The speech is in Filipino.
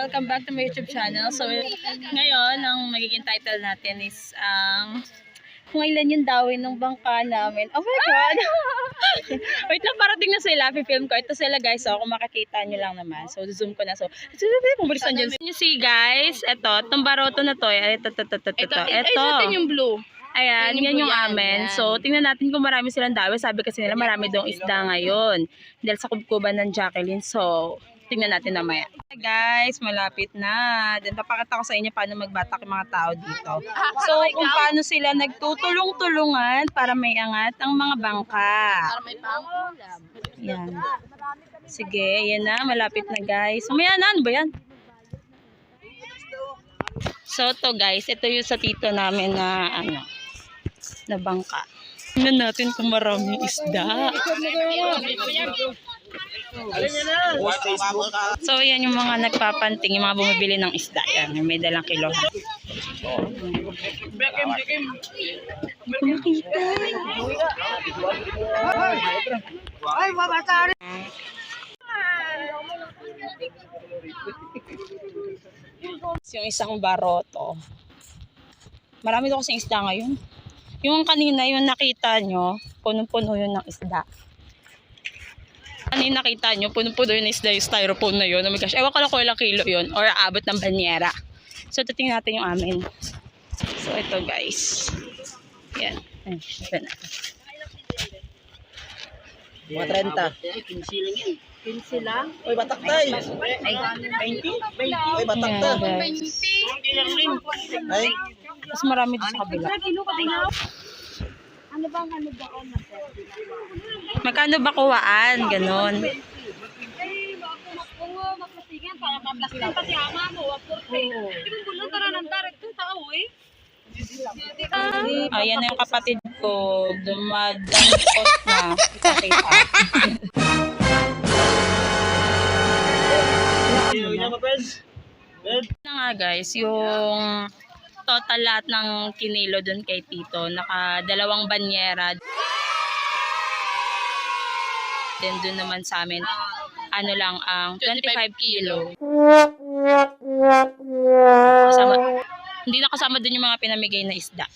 welcome back to my YouTube channel. So, ngayon, ang magiging title natin is kung ilan yung dawin ng bangka namin. Oh my God! Wait lang, parating na sila. Film ko. Ito sila guys. So, kung makakita nyo lang naman. So, zoom ko na. So, pumalisan dyan. You see guys, ito, itong baroto na to. Ito. Ito yung blue. Ayan, yan yung amin. So, tingnan natin kung marami silang dawi. Sabi kasi nila marami dong isda ngayon. Dahil sa kubkuban ng Jacqueline. So, tingnan natin namaya. Hey guys, malapit na. Then, papakita ko sa inyo paano magbatak yung mga tao dito. So, kung paano sila nagtutulong-tulungan para may angat ang mga bangka. Para may pangulam. Yan. Sige, yan na. Malapit na guys. Mamaya na, ano ba yan? So, to guys, ito yung sa tito namin na na bangka. Tingnan natin kung maraming isda. So, yan yung mga nagpapanting, yung mga bumibili ng isda. Yan, may dalang kilohan. Ay, mabasa rin. Yung isang baroto. Marami daw kasing isda ngayon. Yung kanina, yung nakita nyo, punong-puno yun ng isda. Kanina nakita nyo, punong-puno yun ng isda, yung styrofoam na yun. Oh my gosh, ewan ko lang kung ilang kilo yun, or abot ng banyera. So, tingnan natin yung amin. So, ito guys. Yan. Ay, ito na. Mga 30. 15 lang yan. 15 lang? Uy, batak tayo. Ay, 20? Uy, batak Yan, tayo. guys. Ay, Mas marami din sa kabila. Ano ba ako na? Magkano ba kuwaan? Ganon. Ayan na yung kapatid ko. Dumadangkot na. Kita. Na nga guys, yung total lahat ng kinilo dun kay Tito, naka 2 banyera. Then dun naman sa amin, ano lang ang 25 kilo. Kasama, hindi na kasama dun yung mga pinamigay na isda.